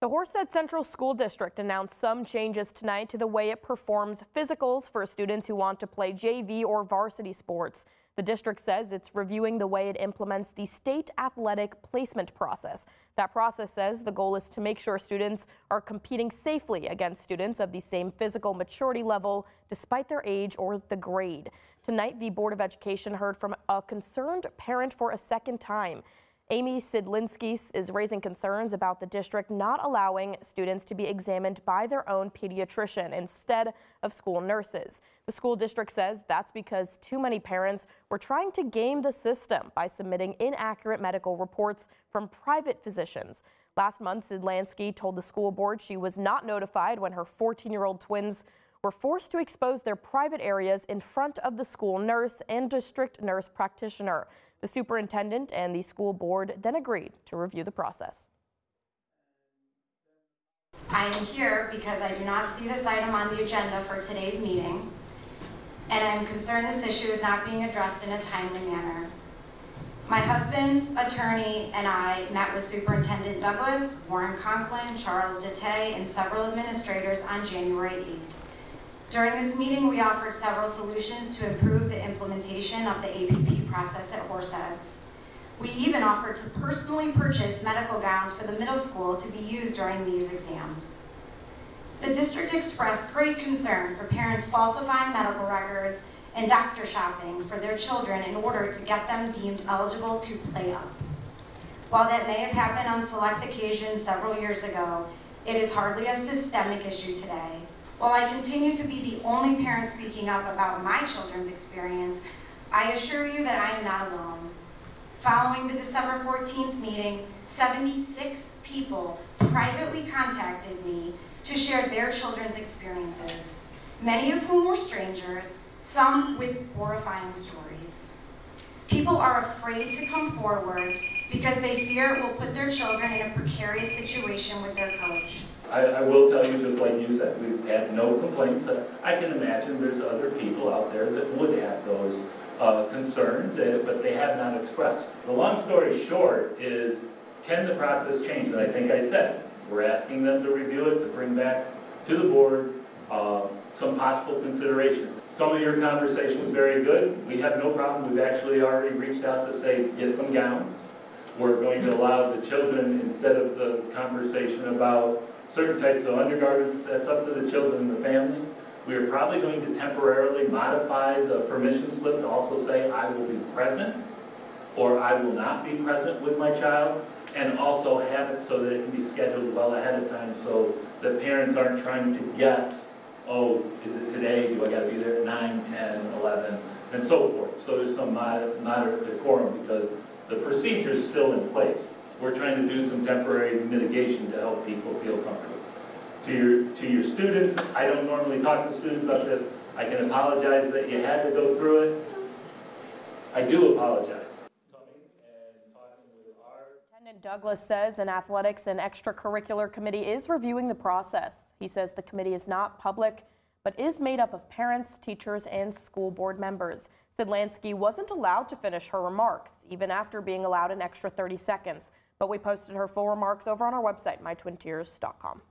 The Horseheads Central School District announced some changes tonight to the way it performs physicals for students who want to play JV or varsity sports. The district says it's reviewing the way it implements the state athletic placement process. That process says the goal is to make sure students are competing safely against students of the same physical maturity level despite their age or the grade. Tonight, the Board of Education heard from a concerned parent for a second time. Amy Sidlinski is raising concerns about the district not allowing students to be examined by their own pediatrician instead of school nurses. The school district says that's because too many parents were trying to game the system by submitting inaccurate medical reports from private physicians. Last month, Sidlinski told the school board she was not notified when her 14-year-old twins were forced to expose their private areas in front of the school nurse and district nurse practitioner. The superintendent and the school board then agreed to review the process. I am here because I do not see this item on the agenda for today's meeting, and I am concerned this issue is not being addressed in a timely manner. My husband, attorney, and I met with Superintendent Douglas, Warren Conklin, Charles Detay, and several administrators on January 8th. During this meeting, we offered several solutions to improve the implementation of the APP process at Horseheads. We even offered to personally purchase medical gowns for the middle school to be used during these exams. The district expressed great concern for parents falsifying medical records and doctor shopping for their children in order to get them deemed eligible to play up. While that may have happened on select occasions several years ago, it is hardly a systemic issue today. While I continue to be the only parent speaking up about my children's experience, I assure you that I am not alone. Following the December 14th meeting, 76 people privately contacted me to share their children's experiences, many of whom were strangers, some with horrifying stories. People are afraid to come forward because they fear it will put their children in a precarious situation with their coach. I will tell you, just like you said, we've had no complaints. I can imagine there's other people out there that would have those concerns, but they have not expressed. The long story short is, can the process change? And I think I said, we're asking them to review it, to bring back to the board some possible considerations. Some of your conversation was very good. We have no problem. We've actually already reached out to say, get some gowns. We're going to allow the children, instead of the conversation about certain types of undergarments, that's up to the children and the family. We are probably going to temporarily modify the permission slip to also say I will be present or I will not be present with my child, and also have it so that it can be scheduled well ahead of time so that parents aren't trying to guess, oh, is it today? Do I got to be there at 9, 10, 11, and so forth. So there's some moderate decorum because the procedure is still in place. We're trying to do some temporary mitigation to help people feel comfortable. To your students, I don't normally talk to students about this. I can apologize that you had to go through it. I do apologize. Superintendent Douglas says an athletics and extracurricular committee is reviewing the process. He says the committee is not public, but is made up of parents, teachers, and school board members. Sidlinski wasn't allowed to finish her remarks, even after being allowed an extra 30 seconds. But we posted her full remarks over on our website, mytwintears.com.